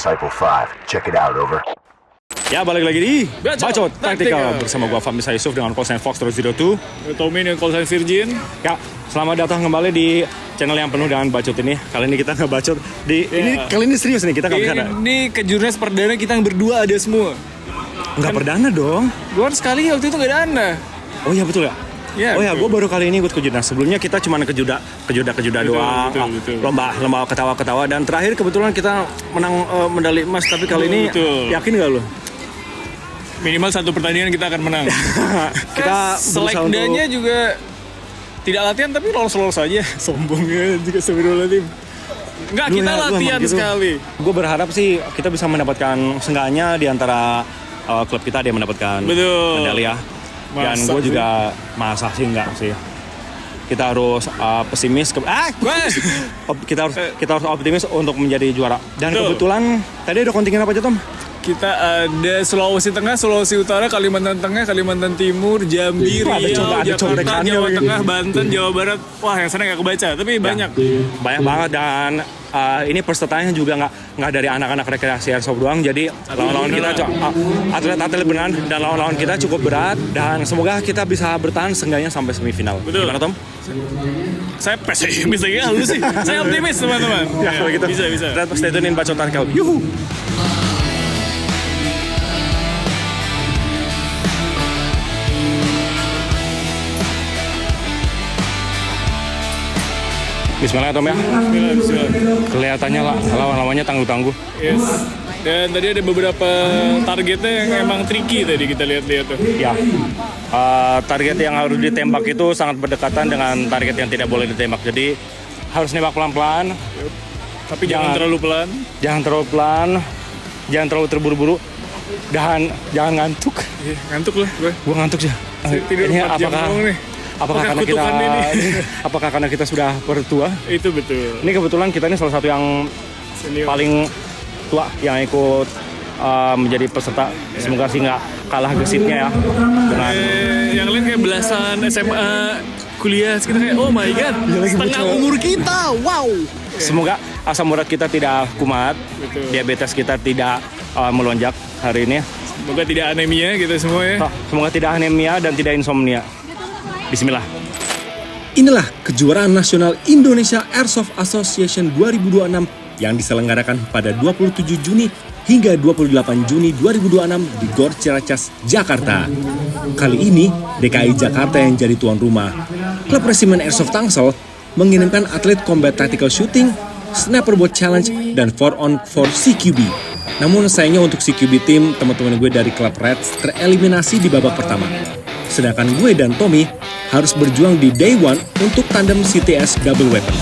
Disciple 5. Check it out, over. Ya, balik lagi di Bacot Bacot Taktikal Taktikal. bersama gua Fahmi Yusuf dengan call sign Fox 02. Tommy dengan call sign Virgin. Ya, selamat datang kembali di channel yang penuh dengan bacot ini. Kali ini kita nggak bacot di ini kali ini serius nih, kita nggak bercanda. Ini kejurnas perdana kita yang berdua ada semua. Nggak perdana dong. Gua sekali waktu itu gak ada anda. Oh iya betul ya. Ya, Oh ya, gue betul. baru kali ini ikut kejurnas. Sebelumnya kita cuma kejuda doang, betul. lomba ketawa-ketawa. Dan terakhir kebetulan kita menang medali emas. Tapi kali ini Betul. yakin gak lo? Minimal satu pertandingan kita akan menang. Kita berusaha selekdanya juga tidak latihan tapi lolos aja. Sombongnya juga astagfirullahaladzim. Enggak, Lu kita ya, lu latihan emang gitu. sekali. Gue berharap sih kita bisa mendapatkan seenggaknya di antara klub kita dia mendapatkan Betul. medali ya. Dan Masa gue sih? juga masa sih enggak sih. Kita harus pesimis kita harus optimis untuk menjadi juara. Dan Betul. kebetulan tadi ada kontingen apa aja, Tom? Kita ada Sulawesi Tengah, Sulawesi Utara, Kalimantan Tengah, Kalimantan Timur, Jambi, Wah, ada Riau, Jakarta, contekannya Jawa lagi. Tengah, Banten, Jawa Barat. Wah, yang sana nggak kebaca, tapi banyak. Banyak banget. Dan ini pesertanya juga nggak dari anak-anak rekreasi airsoft doang. Jadi lawan-lawan kita atlet-atlet beneran, dan lawan-lawan kita cukup berat. Dan semoga kita bisa bertahan seenggaknya sampai semifinal. Betul. Gimana, Tom? Saya pesimis lagi, lu sih. Saya optimis, teman-teman. Ya, kalau gitu. Bisa. Kita stay tune in Bacot Taktikal. Yuhu. Bismillah, Tom ya. Bismillah. Kelihatannya lawan-lawannya tangguh-tangguh. Yes. Dan tadi ada beberapa targetnya yang emang tricky tadi kita lihat-lihat tuh. Ya, target yang harus ditembak itu sangat berdekatan dengan target yang tidak boleh ditembak. Jadi harus nembak pelan-pelan, Tapi jangan terlalu pelan. jangan terlalu pelan, jangan terlalu terburu-buru, dan jangan ngantuk. Iya, ngantuk lah gue. Gua ngantuk sih. Saya tidur Ini 4 jam doang nih. apakah karena kita kutukan ini? apakah karena kita sudah bertua? Itu betul. Ini kebetulan kita ini salah satu yang Senior. paling tua yang ikut menjadi peserta. Semoga sih nggak kalah gesitnya ya dengan Yang lain kayak belasan SMA, kuliah sekitar kayak oh my god, setengah umur kita, wow. semoga asam urat kita tidak kumat, Betul. diabetes kita tidak melonjak hari ini. Semoga tidak anemia kita semua ya. Semoga tidak anemia dan tidak insomnia. Bismillah. Inilah kejuaraan nasional Indonesia Airsoft Association 2026 yang diselenggarakan pada 27 Juni hingga 28 Juni 2026 di Gor Ciracas, Jakarta. Kali ini DKI Jakarta yang jadi tuan rumah. Klub Resimen Airsoft Tangsel mengirimkan atlet Combat Tactical Shooting, Sniper Boat Challenge, dan 4-on-4 CQB. Namun sayangnya untuk CQB Team, teman-teman gue dari klub Reds tereliminasi di babak pertama. Sedangkan gue dan Tommy harus berjuang di Day 1 untuk tandem CTS Double Weapon.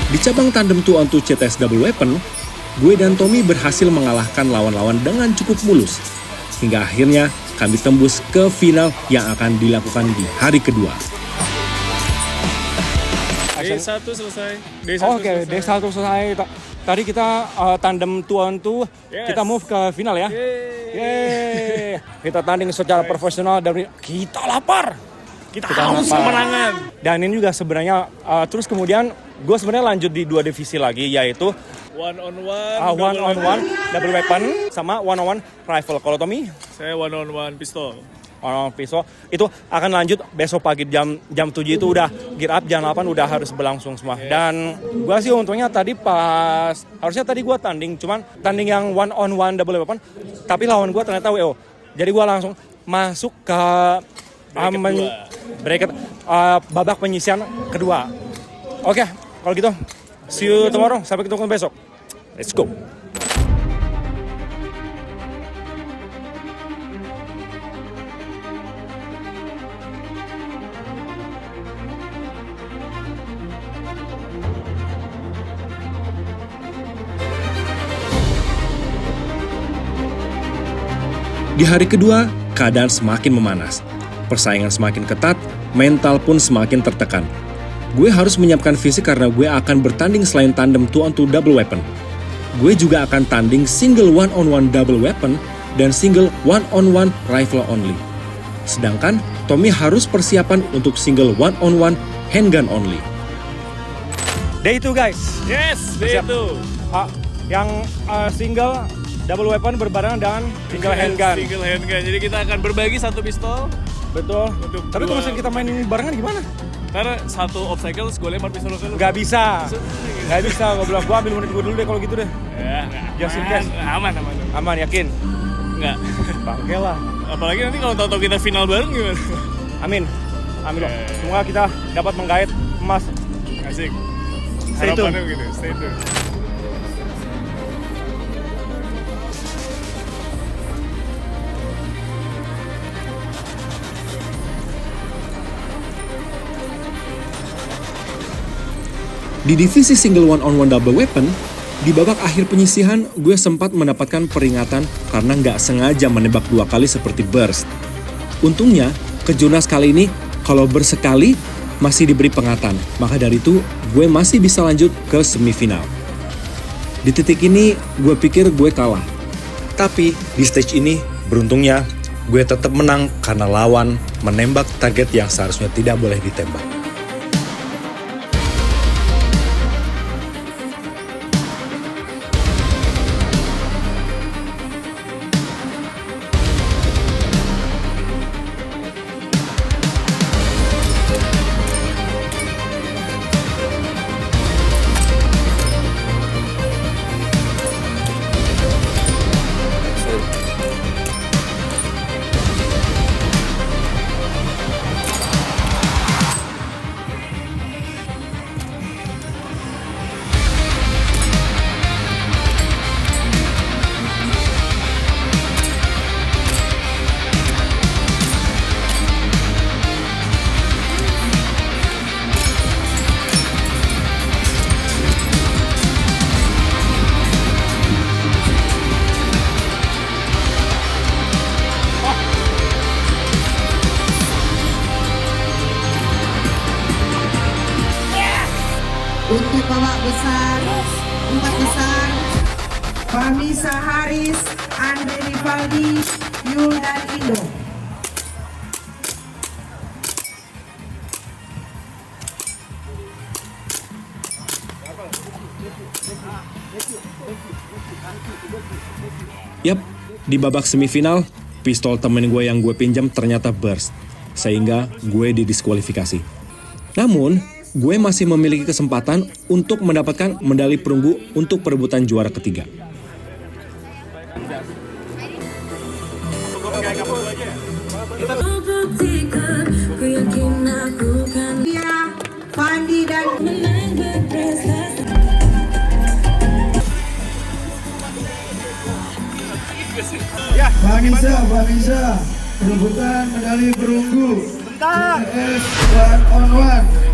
Di cabang tandem 2-on-2 CTS Double Weapon, gue dan Tommy berhasil mengalahkan lawan-lawan dengan cukup mulus. Hingga akhirnya kami tembus ke final yang akan dilakukan di hari kedua. D1 selesai. Oke, D1 selesai. Tadi kita tandem 2-on-2, Yes. kita move ke final ya. Yeay. Kita tanding secara profesional dan kita lapar. Kita harus kemenangan. Dan ini juga sebenarnya terus kemudian gue sebenarnya lanjut di 2 divisi lagi, yaitu One on one double weapon sama one on one rifle. Kalau Tommy Saya one on one pistol. orang pisau itu akan lanjut besok pagi jam 7 itu udah gear up, jam 8 udah harus berlangsung semua. Dan gua sih untungnya tadi harusnya tadi gua tanding yang one on one double weapon, tapi lawan gua ternyata WO. Jadi gua langsung masuk ke babak penyisian kedua. Oke, kalau gitu see you tomorrow, sampai ketemu besok. Let's go. Di hari kedua, keadaan semakin memanas. Persaingan semakin ketat, mental pun semakin tertekan. Gue harus menyiapkan fisik karena gue akan bertanding selain tandem 2-on-2 double weapon. Gue juga akan tanding single 1-on-1 double weapon dan single 1-on-1 rifle only. Sedangkan Tommy harus persiapan untuk single 1-on-1 handgun only. Day 2 guys. Yes, itu. Yang single double weapon berbarengan dengan single handgun. Single handgun. Jadi kita akan berbagi satu pistol. Betul. Tapi kalau dua. misalnya kita main barengan gimana? Karena satu obstacle gue lempar pistol ke lu. Gak bisa. Gak bisa. Gue bilang, gue ambil menit gue dulu deh kalau gitu deh. Ya, Just in case. Aman. Aman, yakin? Enggak. Bangke lah. Apalagi nanti kalau tahu-tahu kita final bareng gimana? Amin loh. Semoga kita dapat menggait emas. Asik. Stay tune. Harapannya begitu. Stay tune. Di divisi single 1-on-1 double weapon, di babak akhir penyisihan, gue sempat mendapatkan peringatan karena nggak sengaja menembak 2 kali seperti burst. Untungnya, kejurnas kali ini, kalau burst sekali, masih diberi pengatan. Maka dari itu, gue masih bisa lanjut ke semifinal. Di titik ini, gue pikir gue kalah. Tapi, di stage ini, beruntungnya, gue tetap menang karena lawan menembak target yang seharusnya tidak boleh ditembak. Untuk babak besar, 4 besar, Famisa Haris, Andre Rivaldi, Yul dan Indo. Yap, di babak semifinal, pistol temen gue yang gue pinjam ternyata burst, sehingga gue didiskualifikasi. Namun, gue masih memiliki kesempatan untuk mendapatkan medali perunggu untuk perebutan juara ketiga. Fandi dan Famisa, perebutan medali perunggu ITS 1-on-1.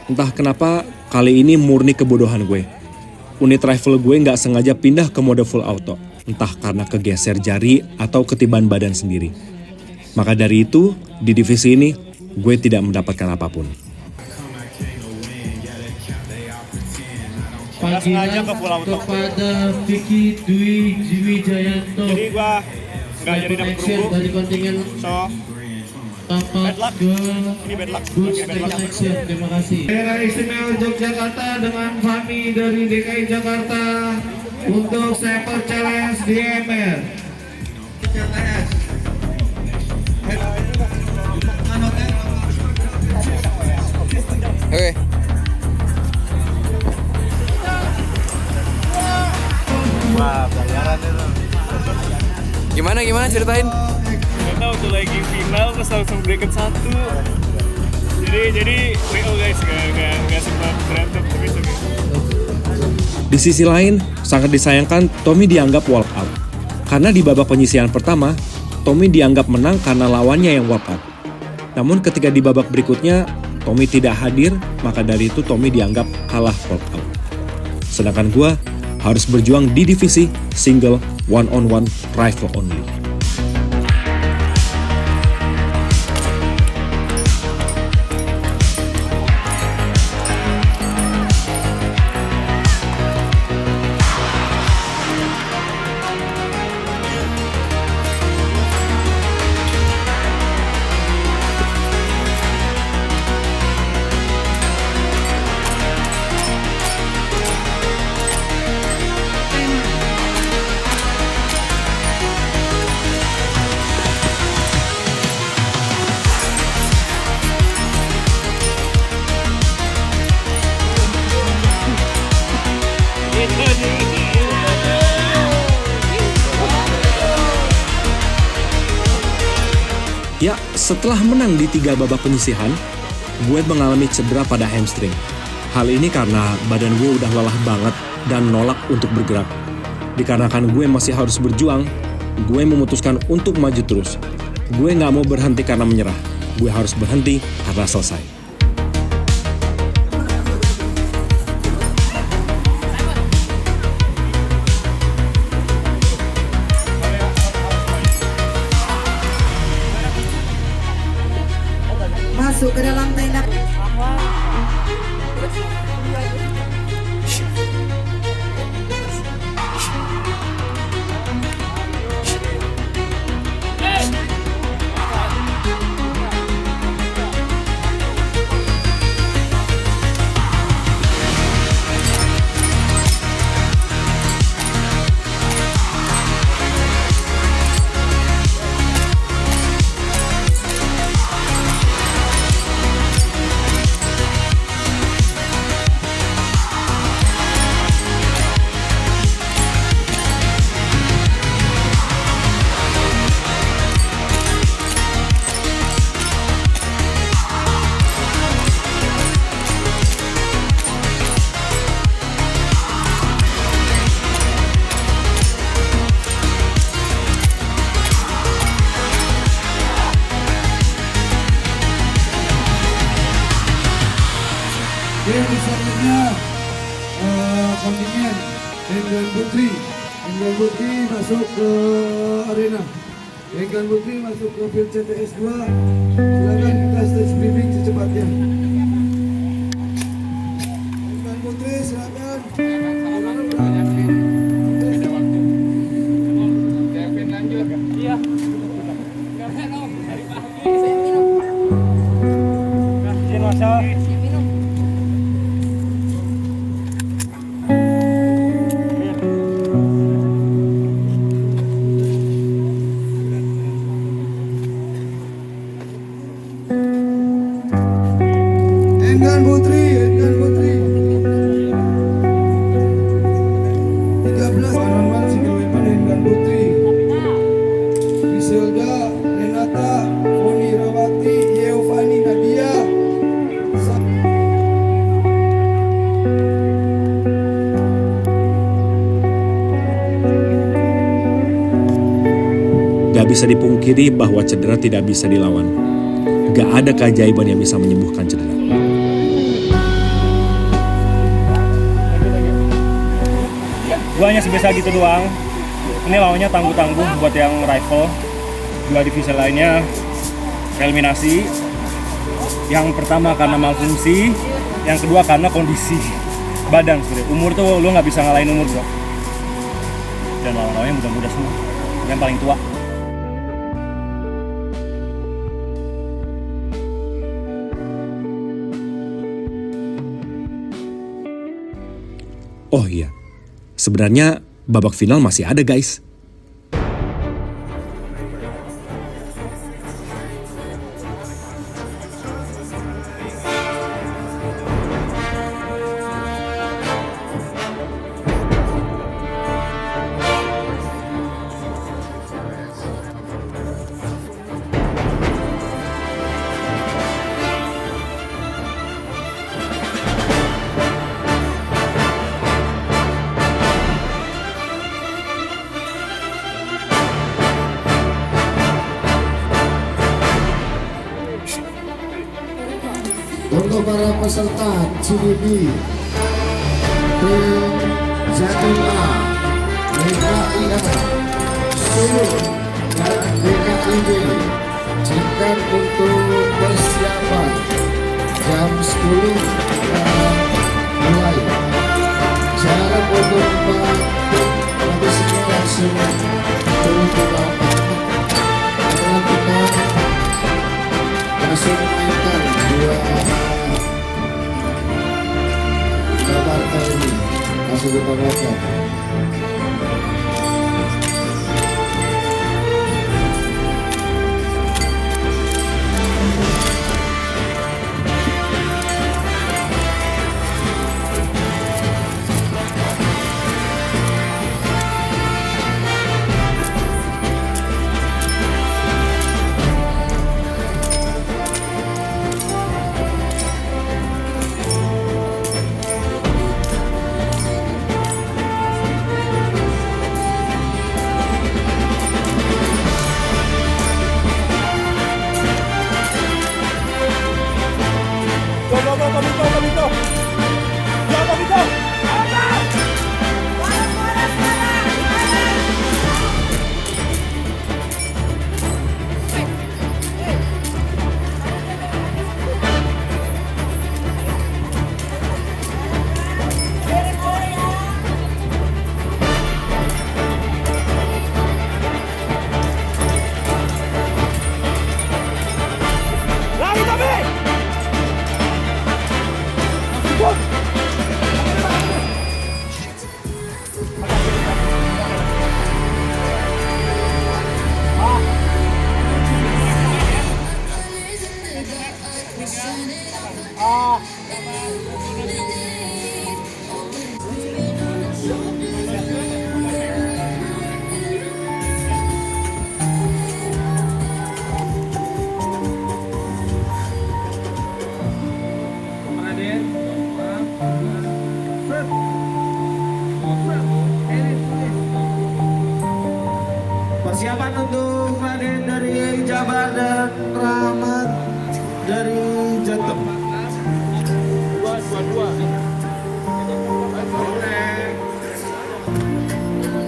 Entah kenapa kali ini murni kebodohan gue. Unit rifle gue nggak sengaja pindah ke mode full auto. Entah karena kegeser jari atau ketiban badan sendiri. Maka dari itu, di divisi ini, gue tidak mendapatkan apapun. Sengaja ke full auto. kepada Vicky Dwi Jiwijayanto. Jadi gua nggak jadi dapet perunggu. Dari kontingen So, tapak ke ini bad luck. Boots Bad luck. Action. Terima kasih. Daerah Istimewa Yogyakarta dengan Fami dari DKI Jakarta untuk Saper Challenge DMR. Oke. Gimana ceritain? Kita waktu lagi final terus langsung bracket 1. Jadi WO guys, nggak sempat berantem tapi oke. Di sisi lain, sangat disayangkan Tommy dianggap walk out. Karena di babak penyisihan pertama, Tommy dianggap menang karena lawannya yang walk out. Namun ketika di babak berikutnya, Tommy tidak hadir, maka dari itu Tommy dianggap kalah walk out. Sedangkan gue harus berjuang di divisi single one-on-one rifle only. Ya, setelah menang di 3 babak penyisihan, gue mengalami cedera pada hamstring. Hal ini karena badan gue udah lelah banget dan nolak untuk bergerak. Dikarenakan gue masih harus berjuang, gue memutuskan untuk maju terus. Gue gak mau berhenti karena menyerah. Gue harus berhenti karena selesai. Masuk ke dalam tenda. Yang selanjutnya kontingen Enggan Putri. Enggan Putri masuk ke arena. Enggan Putri masuk ke field CTS 2. Silakan kita stage briefing secepatnya. Enggan Putri silakan. Enggan Putri, Enggan Putri. 13 Panaman single weapon Enggan Putri. Iselda, Renata, Foni Rawati, Yeovani Nadia. Gak bisa dipungkiri bahwa cedera tidak bisa dilawan. Gak ada keajaiban yang bisa menyembuhkan cedera. Gue hanya sebisa gitu doang. Ini lawannya tangguh-tangguh buat yang rifle. 2 divisi lainnya eliminasi. Yang pertama karena malfungsi, yang kedua karena kondisi badan sebenarnya. Umur tuh lo nggak bisa ngalahin umur bro. Dan lawan-lawannya muda-muda semua. Yang paling tua. Oh iya, sebenarnya babak final masih ada guys. Untuk para peserta CDB tim Jatim A, DKIA, Solo, dan DKIB, silakan untuk persiapan. Jam 10 mulai. Jarak untuk habis ini langsung turun ke bawah. Karena kita langsung mainkan 2 kabar kali ini. Langsung kita mainkan. Persiapan untuk Raden dari Jabar dan Rahmat dari Jatim.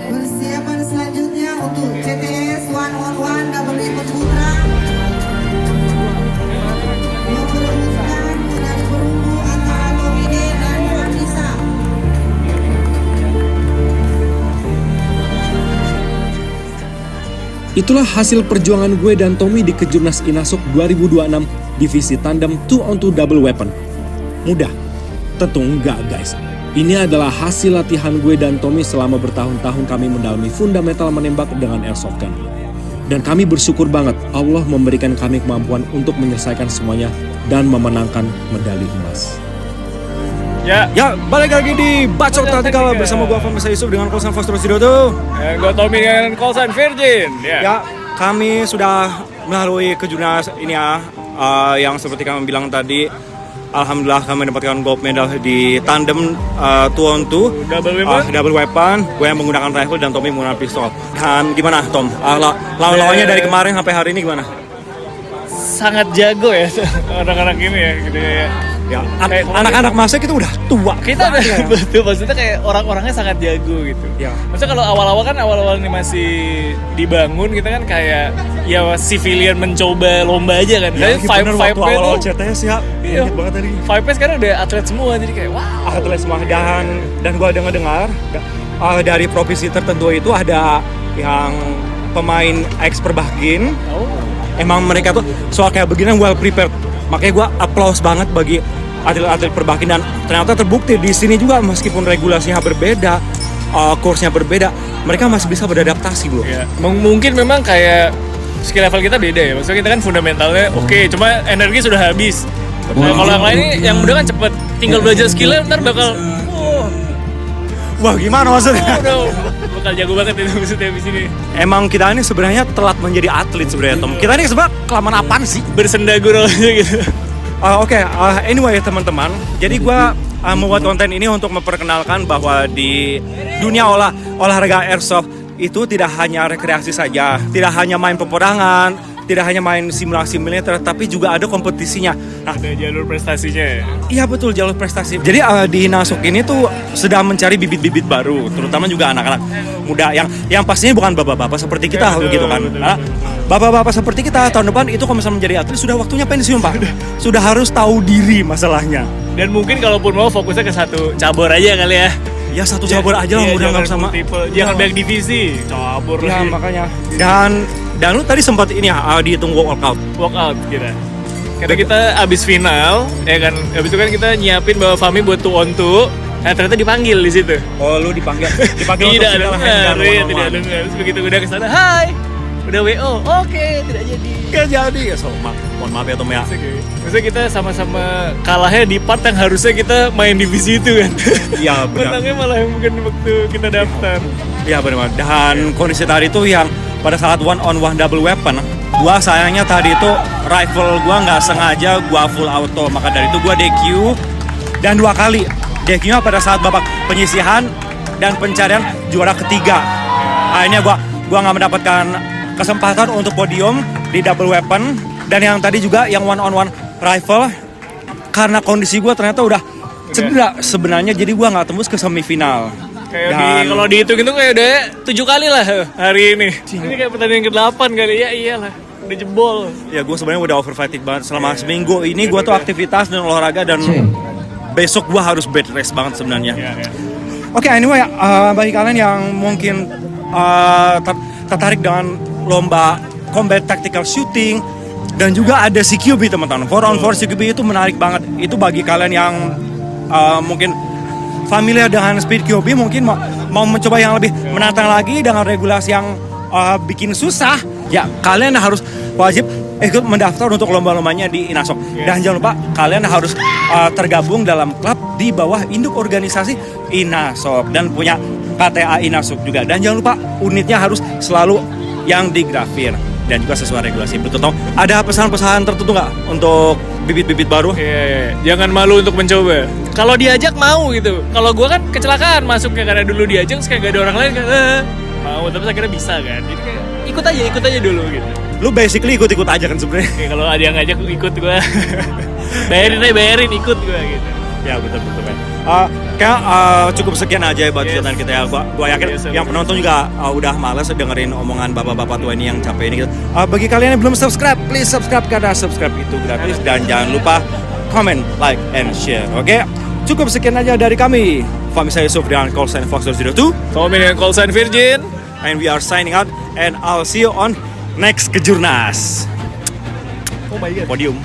Persiapan selanjutnya untuk CTS 1-on-1 double event putra. Memperebutkan medali perunggu antara Tomide dan Anissa. Itulah hasil perjuangan gue dan Tommy di Kejurnas Inasok 2026 divisi tandem 2-on-2 double weapon. Mudah? Tentu enggak guys. Ini adalah hasil latihan gue dan Tommy selama bertahun-tahun kami mendalami fundamental menembak dengan airsoft gun. Dan kami bersyukur banget Allah memberikan kami kemampuan untuk menyelesaikan semuanya dan memenangkan medali emas. Ya, balik lagi di Bacot Tactical bersama gue Afam Yusuf dengan Call Sign Foster Studio tuh. Gue Tommy dengan Call Sign Virgin. Ya, kami sudah melalui Kejurnas ini ya, yang seperti kami bilang tadi, alhamdulillah kami mendapatkan gold medal di tandem 2-on-2 double weapon. Gue yang menggunakan rifle dan Tommy menggunakan pistol. Dan gimana Tom? Lawan-lawannya dari kemarin sampai hari ini gimana? Sangat jago ya anak-anak ini ya gitu ya. Ya, anak-anak masa kita udah tua. Kita udah betul, maksudnya kayak orang-orangnya sangat jago gitu. Ya. Maksudnya kalau awal-awal ini masih dibangun kita kan kayak ya civilian mencoba lomba aja kan. Ya, Kayak five awal-awal CTS ya. Iya. Ingat banget tadi. Five sekarang udah atlet semua jadi kayak wow. Atlet semua dan gua dengar dari provinsi tertentu itu ada yang pemain ex Perbahkin. Oh. Emang mereka tuh soal kayak begini well prepared. Makanya gue applause banget bagi atlet-atlet Perbahkin dan ternyata terbukti di sini juga meskipun regulasinya berbeda, course-nya berbeda, mereka masih bisa beradaptasi bro. Ya. Mungkin memang kayak skill level kita beda ya. Maksudnya kita kan fundamentalnya oke, cuma energi sudah habis. Nah, kalau yang lain ini yang muda kan cepet, tinggal belajar skillnya ntar bakal Wah gimana maksudnya? Bakal jago banget itu maksudnya di sini. Emang kita ini sebenarnya telat menjadi atlet sebenarnya Tom. Kita ini sebenarnya kelamaan apaan sih? Bersenda gurau aja gitu. Oke, anyway teman-teman, jadi gue membuat konten ini untuk memperkenalkan bahwa di dunia olahraga airsoft itu tidak hanya rekreasi saja, tidak hanya main peperangan, tidak hanya main simulasi militer, tapi juga ada kompetisinya. Nah, ada jalur prestasinya. Iya betul, jalur prestasi. Jadi di Inasuk ini tuh sedang mencari bibit-bibit baru, terutama juga anak-anak muda yang pastinya bukan bapak-bapak seperti kita gitu kan. Bapak-bapak seperti kita tahun depan itu kalau misalnya menjadi atlet sudah waktunya pensiun Pak. Sudah harus tahu diri masalahnya. Dan mungkin kalaupun mau fokusnya ke satu cabur aja kali ya. Ya satu cabur aja lah, udah nggak sama. Jangan banyak divisi, cabur ya, lagi. Makanya. Dan lu tadi sempat ini ya dihitung walkout kita. Karena kita abis final, ya kan. Abis itu kan kita nyiapin bawa Fahmi buat 2 on 2. Nah ternyata dipanggil di situ. Oh lu dipanggil Tidak dengar. Terus begitu udah kesana, hai. Udah WO, oke, tidak jadi. Gak jadi ya, mohon maaf ya Tom ya. Maksudnya kita sama-sama kalahnya di part yang harusnya kita main divisi itu kan. Iya benar. Menangnya malah yang bukan waktu kita daftar. Iya benar. Dan kondisi tadi itu yang pada saat one on one double weapon, gua sayangnya tadi itu rifle gua nggak sengaja gua full auto, maka dari itu gua DQ dan 2 kali. DQ-nya pada saat babak penyisihan dan pencarian juara ketiga. Akhirnya gua nggak mendapatkan kesempatan untuk podium di double weapon, dan yang tadi juga yang one on one rifle karena kondisi gue ternyata udah cedera sebenarnya, jadi gue nggak tembus ke semifinal. Kayak kalau dihitung itu kayak udah 7 kali lah hari ini. Ini kayak pertandingan ke-8 kali ya, iyalah udah jebol. Ya gue sebenarnya udah overfatigue banget selama seminggu ini. Gue tuh aktivitas dan olahraga dan besok gue harus bed rest banget sebenarnya. Oke, anyway, bagi kalian yang mungkin tertarik dengan lomba combat tactical shooting dan juga ada CQB teman-teman. 4on4 CQB itu menarik banget. Itu bagi kalian yang mungkin familiar dengan speed QB, mungkin mau mencoba yang lebih menantang lagi dengan regulasi yang bikin susah. Ya, kalian harus wajib ikut mendaftar untuk lomba-lombanya di Inasok. Dan jangan lupa kalian harus tergabung dalam klub di bawah induk organisasi Inasok dan punya KTA Inasok juga. Dan jangan lupa unitnya harus selalu yang digrafir dan juga sesuai regulasi. Betul Tom? Ada pesan-pesan tertentu nggak untuk bibit-bibit baru? Jangan malu untuk mencoba. Kalau diajak mau gitu. Kalau gue kan kecelakaan masuknya karena dulu diajak terus kayak gak ada orang lain kan mau, tapi akhirnya bisa kan. Jadi kayak ikut aja dulu gitu. Lu basically ikut-ikut aja kan sebenarnya. Kalau ada yang ngajak ikut gue. bayarin ikut gue gitu. Ya betul. Kayak cukup sekian aja buat channel kita ya. Gua yakin yang penonton juga udah males dengerin omongan bapak-bapak tua ini yang capek ini gitu. Bagi kalian yang belum subscribe, please subscribe karena subscribe itu gratis dan jangan lupa comment, like, and share. Oke? Cukup sekian aja dari kami. Fahmi saya Yusuf dengan call sign Fox 02. Tommy dengan call sign Virgin. And we are signing out and I'll see you on next Kejurnas. Oh my god. Podium.